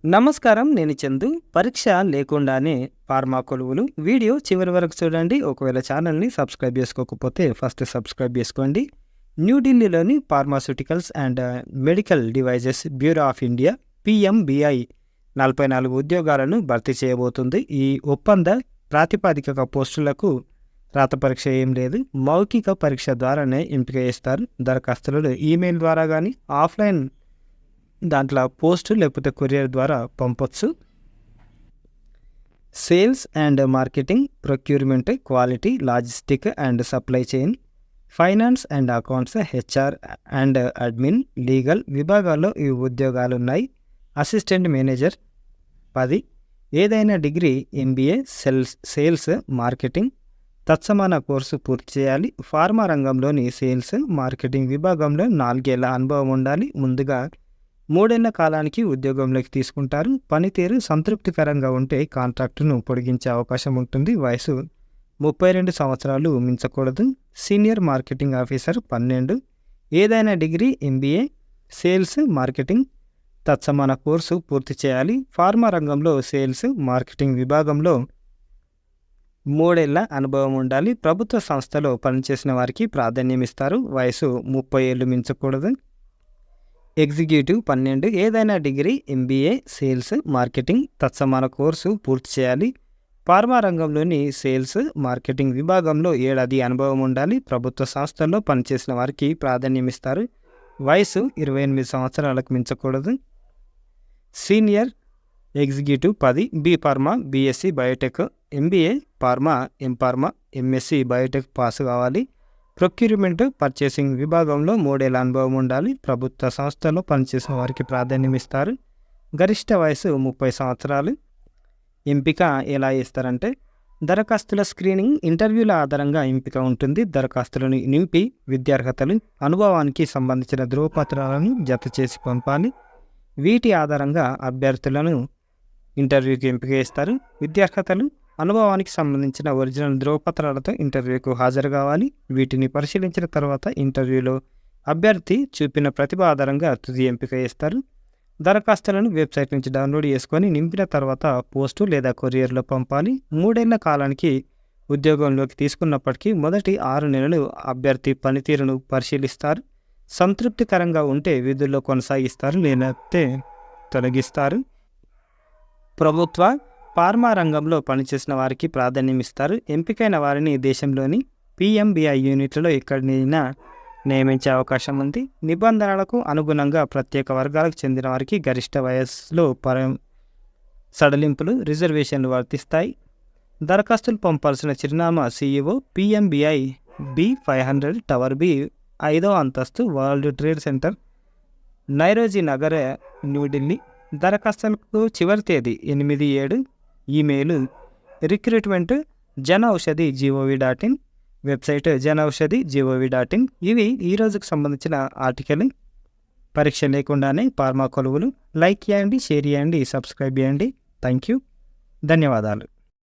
నమస్కారం. నేను చందు. పరీక్ష లేకుండానే ఫార్మా కొలువులు వీడియో చివరి వరకు చూడండి. ఒకవేళ ఛానల్ని సబ్స్క్రైబ్ చేసుకోకపోతే ఫస్ట్ సబ్స్క్రైబ్ చేసుకోండి. న్యూఢిల్లీలోని pharmaceuticals and medical devices bureau of India PMBI 44 ఉద్యోగాలను భర్తీ చేయబోతుంది. ఈ ఒప్పంద ప్రాతిపదిక పోస్టులకు రాత పరీక్ష ఏం లేదు, మౌఖిక పరీక్ష ద్వారానే ఎంపిక చేస్తారు. దరఖాస్తులను ఈమెయిల్ ద్వారా కానీ ఆఫ్లైన్ దాంట్లో పోస్ట్ లేకపోతే కొరియర్ ద్వారా పంపొచ్చు. Sales and marketing, procurement, quality, logistic and supply chain, finance and accounts, HR and admin, legal విభాగాల్లో ఈ ఉద్యోగాలు ఉన్నాయి. Assistant manager 10. ఏదైనా డిగ్రీ, ఎంబీఏ, సేల్స్ మార్కెటింగ్ తత్సమాన కోర్సు పూర్తి చేయాలి. ఫార్మా రంగంలోని సేల్స్ మార్కెటింగ్ విభాగంలో 4 ఏళ్ల అనుభవం ఉండాలి. ముందుగా 3 ఏళ్ల కాలానికి ఉద్యోగంలోకి తీసుకుంటారు. పనితీరు సంతృప్తికరంగా ఉంటే కాంట్రాక్టును పొడిగించే అవకాశం ఉంటుంది. వయసు 32 సంవత్సరాలు మించకూడదు. Senior marketing officer 12. ఏదైనా డిగ్రీ, ఎంబీఏ, సేల్స్ మార్కెటింగ్ తత్సమాన కోర్సు పూర్తి చేయాలి. ఫార్మా రంగంలో సేల్స్ మార్కెటింగ్ విభాగంలో 3 ఏళ్ల అనుభవం ఉండాలి. ప్రభుత్వ సంస్థలో పనిచేసిన వారికి ప్రాధాన్యం ఇస్తారు. వయసు 30 ఏళ్ళు మించకూడదు. ఎగ్జిక్యూటివ్ 12. ఏదైనా డిగ్రీ, ఎంబీఏ, సేల్స్ మార్కెటింగ్ తత్సమాన కోర్సు పూర్తి చేయాలి. ఫార్మా రంగంలోని సేల్స్ మార్కెటింగ్ విభాగంలో 7 ఏడాది అనుభవం ఉండాలి. ప్రభుత్వ సంస్థల్లో పనిచేసిన వారికి ప్రాధాన్యం ఇస్తారు. వయసు 28 సంవత్సరాలకు మించకూడదు. Senior executive 10. B pharma, BSc biotech, MBA pharma, M pharma, MSc biotech pass కావాలి. ప్రొక్యూర్మెంట్ పర్చేసింగ్ విభాగంలో 3 ఏళ్ల అనుభవం ఉండాలి. ప్రభుత్వ సంస్థల్లో పనిచేసిన వారికి ప్రాధాన్యం ఇస్తారు. గరిష్ట వయసు 30 సంవత్సరాలు. ఎంపిక ఎలా చేస్తారంటే దరఖాస్తుల స్క్రీనింగ్, ఇంటర్వ్యూల ఆధారంగా ఎంపిక ఉంటుంది. దరఖాస్తులను నింపి విద్యార్హతలు, అనుభవానికి సంబంధించిన ధృవపత్రాలను జత చేసి పంపాలి. వీటి ఆధారంగా అభ్యర్థులను ఇంటర్వ్యూకి ఎంపిక చేస్తారు. విద్యార్హతలు, అనుభవానికి సంబంధించిన ఒరిజినల్ ధృవపత్రాలతో ఇంటర్వ్యూకు హాజరు కావాలి. వీటిని పరిశీలించిన తర్వాత ఇంటర్వ్యూలో అభ్యర్థి చూపిన ప్రతిభ ఆధారంగా తుది ఎంపిక చేస్తారు. దరఖాస్తులను వెబ్సైట్ నుంచి డౌన్లోడ్ చేసుకొని నింపిన తర్వాత పోస్టు లేదా కొరియర్లో పంపాలి. 3 ఏళ్ల కాలానికి ఉద్యోగంలోకి తీసుకున్నప్పటికీ మొదటి 6 నెలలు అభ్యర్థి పనితీరును పరిశీలిస్తారు. సంతృప్తికరంగా ఉంటే విధుల్లో కొనసాగిస్తారు, లేకపోతే తొలగిస్తారు. ప్రభుత్వ ఫార్మా రంగంలో పనిచేసిన వారికి ప్రాధాన్యం ఇస్తారు. ఎంపికైన వారిని దేశంలోని పిఎంబిఐ యూనిట్లలో ఎక్కడైనా నియమించే అవకాశం ఉంది. నిబంధనలకు అనుగుణంగా ప్రత్యేక వర్గాలకు చెందిన వారికి గరిష్ట వయస్సులో సడలింపులు, రిజర్వేషన్లు వర్తిస్తాయి. దరఖాస్తులు పంపాల్సిన చిరునామా సిఇఓ, పిఎంబిఐ, B500 టవర్ బి, 5వ అంతస్తు, world trade centre, Nauroji Nagar, New Delhi. దరఖాస్తులకు చివరి తేదీ 8/7. Email recruitment janaushadhi.gov.in, website janaushadhi.gov.in. ఇవి ఈరోజుకు సంబంధించిన ఆర్టికల్. పరీక్ష లేకుండానే ఫార్మా కొలువులు. లైక్ చేయండి, షేర్ చేయండి, సబ్స్క్రైబ్ చేయండి. Thank you. ధన్యవాదాలు.